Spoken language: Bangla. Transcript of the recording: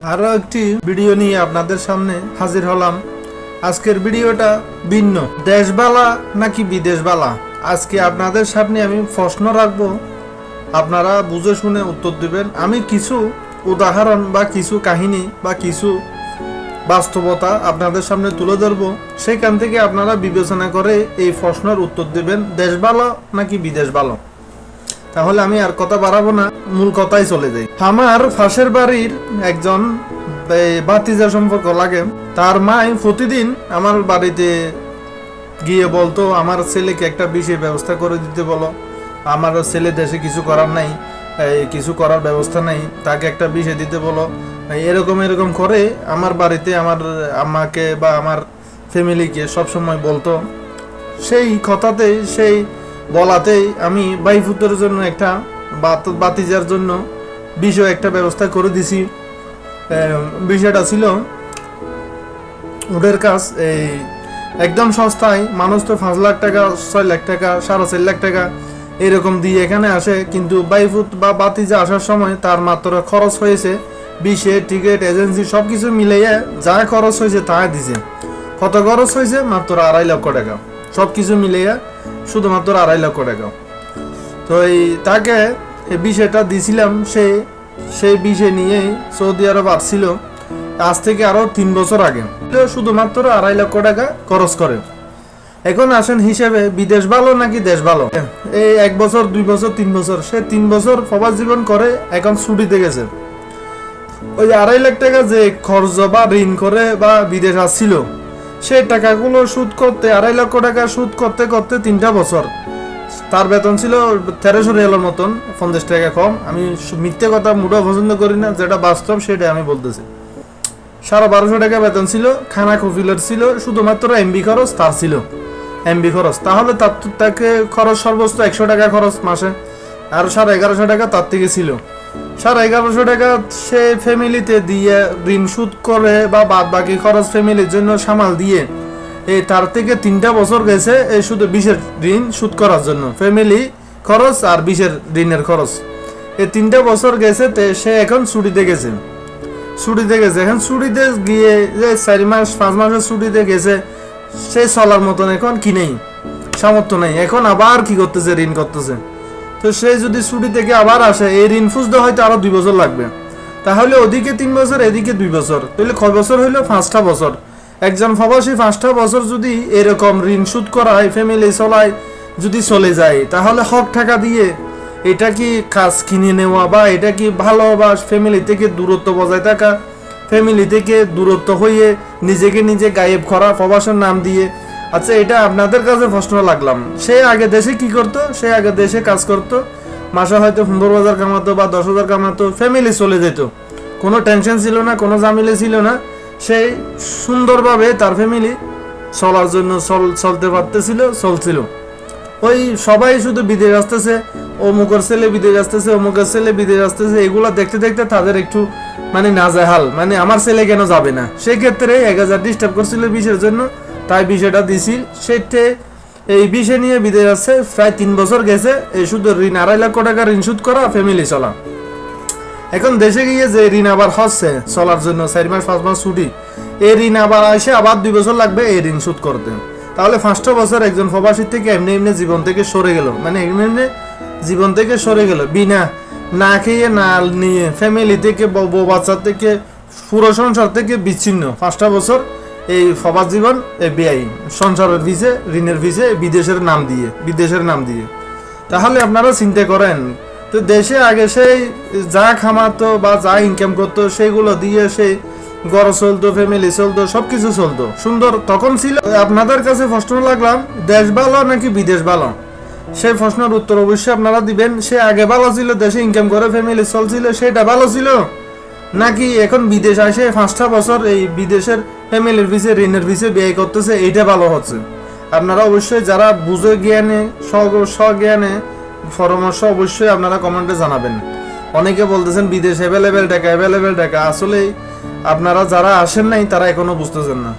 আরো একটি ভিডিও নিয়ে আপনাদের সামনে হাজির হলাম। আজকের ভিডিওটা ভিন্ন, দেশবালা নাকি বিদেশবালা। আজকে আপনাদের সামনে আমি প্রশ্ন রাখবো, আপনারা বুঝে শুনে উত্তর দিবেন। আমি কিছু উদাহরণ বা কিছু কাহিনী বা কিছু বাস্তবতা আপনাদের সামনে তুলে ধরবো, সেখান থেকে আপনারা বিবেচনা করে এই প্রশ্নের উত্তর দিবেন, দেশ ভালো নাকি বিদেশ ভালো। তাহলে আমি আর কথা বাড়াবো না, মূল কথাই চলে যাই। আমার পাশের বাড়ির একজন ভাতিজা সম্পর্ক লাগে, তার মাই প্রতিদিন আমার বাড়িতে গিয়ে বলতো আমার ছেলেকে একটা বিশেষ ব্যবস্থা করে দিতে বলো, আমার ছেলে দেশে কিছু করার নাই, কিছু করার ব্যবস্থা নাই, তাকে একটা বিষয় দিতে বলো। এরকম করে আমার বাড়িতে আমার আম্মাকে বা আমার ফ্যামিলিকে সবসময় বলতো। সেই কথাতেই, সেই বলাতেই আমি ভাইফুতের জন্য একটা বাতিজার জন্য বিষয় একটা ব্যবস্থা করে দিছি। বিষয়টা ছিল ওদের কাজ এই একদম সস্তায়, মানুষ তো 5 লাখ টাকা, 6 লাখ টাকা, 4.5 লাখ টাকা এরকম দিয়ে এখানে আসে, কিন্তু বাইফুত বা বাতিজা আসার সময় তার মাত্র খরচ হয়েছে বিষে টিকিট এজেন্সি সব কিছু মিলিয়ে যা খরচ হয়েছে তা দিছে। কত খরচ হয়েছে? মাত্র 2.5 লক্ষ টাকা, সব কিছু মিলিয়ে শুধুমাত্র 2.5 লক্ষ টাকা। তো তাকে এই বিষয়টা দিছিলাম, সেই বিষয় নিয়ে সৌদি আরব আসছিল আজ থেকে আরো 3 বছর আগে, শুধুমাত্র 2.5 লক্ষ টাকা খরচ করে। এখন আসেন হিসেবে, বিদেশ ভালো নাকি দেশ ভালো। এই 1 বছর 2 বছর 3 বছর, সে 3 বছর প্রবাস জীবন করে এখন ছুটিতে গেছে। ওই 2.5 লাখ টাকা যে খরচ বা ঋণ করে বা বিদেশ আসছিল, সেই টাকাগুলো সুদ করতে, 2.5 লক্ষ টাকা সুদ করতে করতে 3টা বছর তার বেতন ছিল 1300 রিয়ালের মতন, 50 টাকা কম। আমি মিথ্যে কথা মোটেও পছন্দ করি না, যেটা বাস্তব সেটাই আমি বলতেছি। 1250 টাকা বেতন ছিল, খানা কফিলের ছিল, শুধুমাত্র এমবি খরচ তার ছিল, এমবি খরচ। তাহলে তাকে খরচ সর্বোচ্চ 100 টাকা খরচ মাসে, আর 1150 টাকা তার থেকে ছিল। 1150 টাকা সে ফ্যামিলিতে দিয়ে ঋণ শোধ করে বা বাদ বাকি খরচ ফ্যামিলির জন্য সামাল দিয়ে তার থেকে 3টা বছর গেছে এই শুধু 20-এর ঋণ শোধ করার জন্য, ফ্যামিলি খরচ আর 20-এর ঋণের খরচ। এই 3টা বছর গেছে, সে এখন ছুটিতে গেছে। এখন ছুটিতে গিয়ে যে 4 মাস 5 মাসের ছুটিতে গেছে, সে চলার মতন এখন কি নেই, সামর্থ্য নেই। এখন আবার কি করতেছে, ঋণ করতেছে। তো সে যদি ছুটি থেকে আবার আসে, এই ঋণ ফুসতে হয়তো আরো 2 বছর লাগবে। তাহলে ওদিকে 3 বছর, এদিকে 2 বছর, তাহলে কয় বছর হইলো? 5টা বছর। একজন প্রবাসী 5টা বছর যদি এরকম ঋণ শোধ করায়, ফ্যামিলি চলায়, যদি চলে যায়, তাহলে হক টাকা দিয়ে এটা কি কাজ কিনে নেওয়া, বা এটা কি ভালো, বা ফ্যামিলি থেকে দূরত্ব বজায় থাকা, ফ্যামিলি থেকে দূরত্ব হয়ে নিজেকে নিজে গায়েব করা প্রবাসের নাম দিয়ে? আচ্ছা, এটা আপনাদের কাছে প্রশ্ন লাগলাম। সে আগে দেশে কি করতো? সে আগে দেশে কাজ করতো, মাসে হয়তো 15,000 কামাতো বা 10,000 কামাতো, ফ্যামিলি চলে যেত, কোনো টেনশন ছিল না, কোনো জামিলে ছিল না। সেই সুন্দরভাবে তার ফ্যামিলি চলার জন্য চলতে পারতেছিল, চলছিল। ওই সবাই শুধু বিদেশ আসতেছে, অমুকের ছেলে বিদেশ আসতেছে, অমুকের ছেলে বিদেশ আসতেছে, এগুলা দেখতে দেখতে তাদের একটু নাজেহাল, আমার ছেলে কেন যাবে না। সেক্ষেত্রে 1000 ডিস্টার্ব করছিল বিষয়ের জন্য, তাই বিষয়টা দিছি। সেটা এই বিষয় নিয়ে বিদেশ আসছে, প্রায় 3 বছর গেছে। এই শুধু ঋণ 2.5 লক্ষ টাকা ঋণ শোধ করা, ফ্যামিলি চলা। এখন দেশে গিয়ে যে ঋণ আবার হচ্ছে চলার জন্য 4 মাস 5 মাস ছুটি, এই ঋণ আবার আসে, আবার 2 বছর লাগবে এই ঋণ শোধ করতে। তাহলে 5টা বছর একজন প্রবাসী থেকে এমনি জীবন থেকে সরে গেল, এমনি জীবন থেকে সরে গেল, বিনা না খেয়ে না নিয়ে, ফ্যামিলি থেকে, বউ বাচ্চা থেকে, পুরো সংসার থেকে বিচ্ছিন্ন। 5টা বছর এই প্রবাস জীবন, এই ব্যয় সংসারের ভিসে, ঋণের ভিসে, বিদেশের নাম দিয়ে। তাহলে আপনারা চিন্তা করেন, তো দেশে আগে সেই যা খামাতো বা যা ইনকাম করতো, সেগুলো দিয়ে সেই ঘর চলতো, ফ্যামিলি চলতো, সবকিছু চলতো সুন্দর, তখন ছিল। আপনাদের কাছে প্রশ্ন লাগলাম, দেশ ভালো নাকি বিদেশ ভালো। সেই প্রশ্নের উত্তর অবশ্যই আপনারা দিবেন। সে আগে ভালো ছিল, দেশে ইনকাম করে ফ্যামিলি চলছিল, সেটা ভালো ছিল, নাকি এখন বিদেশ আসে 5টা বছর এই বিদেশের ফ্যামিলির ভিসে, ঋণের ভিসে ব্যয় করতেছে, এইটা ভালো হচ্ছে। আপনারা অবশ্যই যারা বুঝে জ্ঞানে, স্বজ্ঞানে পরামর্শ অবশ্যই আপনারা কমেন্টে জানাবেন। অনেকে বলতেছেন বিদেশ অ্যাভেলেবেল টাকা, আসলে আপনারা যারা আসেন নাই তারা এখনো বুঝতেছেন না।